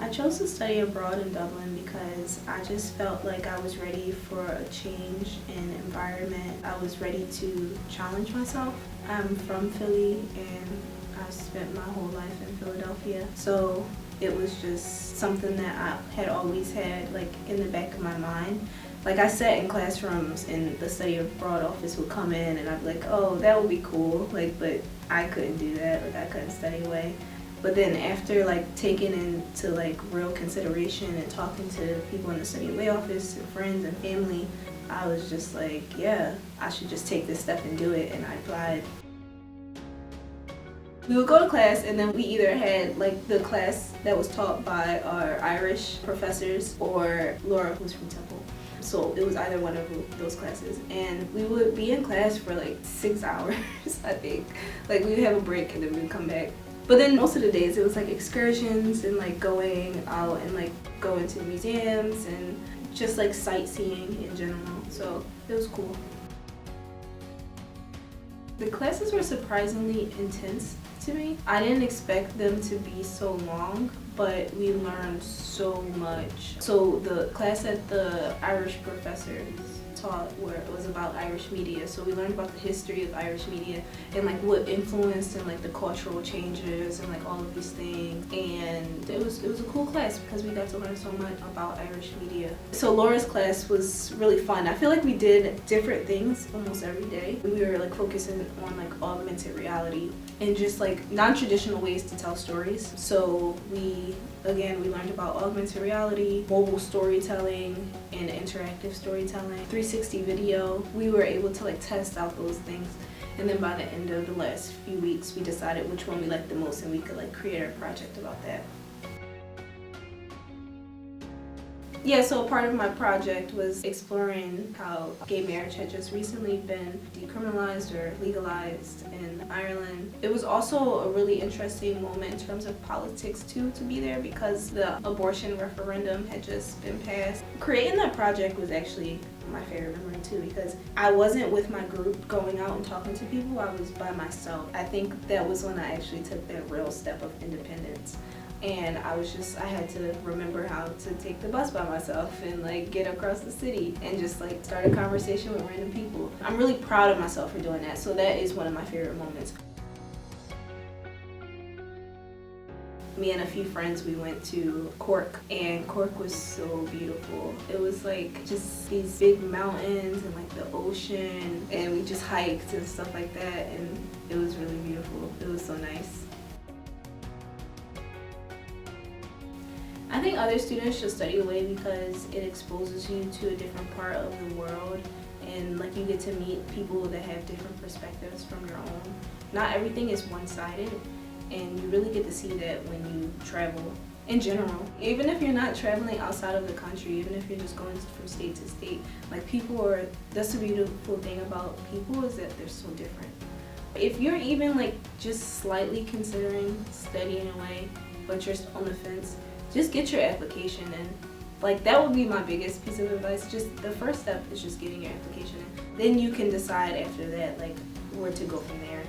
I chose to study abroad in Dublin because I just felt like I was ready for a change in environment. I was ready to challenge myself. I'm from Philly and I spent my whole life in Philadelphia. So it was just something that I had always had like in the back of my mind. Like I sat in classrooms and the study abroad office would come in and I'd be like, oh, that would be cool. Like, but I couldn't do that. Like I couldn't study away. But then after like taking into like real consideration and talking to people in the study away office and friends and family, I was just like, yeah, I should just take this step and do it, and I applied. We would go to class and then we either had like the class that was taught by our Irish professors or Laura, who's from Temple. So it was either one of those classes, and we would be in class for like 6 hours, I think. Like we would have a break and then we'd come back. But then most of the days it was like excursions and like going out and like going to museums and just like sightseeing in general. So it was cool. The classes were surprisingly intense to me. I didn't expect them to be so long, but we learned so much. So the class that the Irish professors taught was about Irish media. So we learned about the history of Irish media and like what influenced and like the cultural changes and like all of these things. And it was a cool class because we got to learn so much about Irish media. So Laura's class was really fun. I feel like we did different things almost every day. We were like focusing on like augmented reality and just like non-traditional ways to tell stories. So we learned about augmented reality, mobile storytelling, and interactive storytelling, 360 video. We were able to like test out those things, and then by the end of the last few weeks we decided which one we liked the most and we could like create a project about that. Yeah, so a part of my project was exploring how gay marriage had just recently been decriminalized or legalized in Ireland. It was also a really interesting moment in terms of politics too, to be there because the abortion referendum had just been passed. Creating that project was actually my favorite memory too because I wasn't with my group going out and talking to people, I was by myself. I think that was when I actually took that real step of independence. And I had to remember how to take the bus by myself and like get across the city and just like start a conversation with random people. I'm really proud of myself for doing that, so that is one of my favorite moments. Me and a few friends, we went to Cork, and Cork was so beautiful. It was like just these big mountains and like the ocean, and we just hiked and stuff like that, and it was really beautiful. It was so nice. I think other students should study away because it exposes you to a different part of the world, and like you get to meet people that have different perspectives from your own. Not everything is one-sided, and you really get to see that when you travel in general. Even if you're not traveling outside of the country, even if you're just going from state to state, like that's the beautiful thing about people is that they're so different. If you're even like just slightly considering studying away, but you're on the fence, just get your application in. Like that would be my biggest piece of advice. Just the first step is just getting your application in. Then you can decide after that like where to go from there.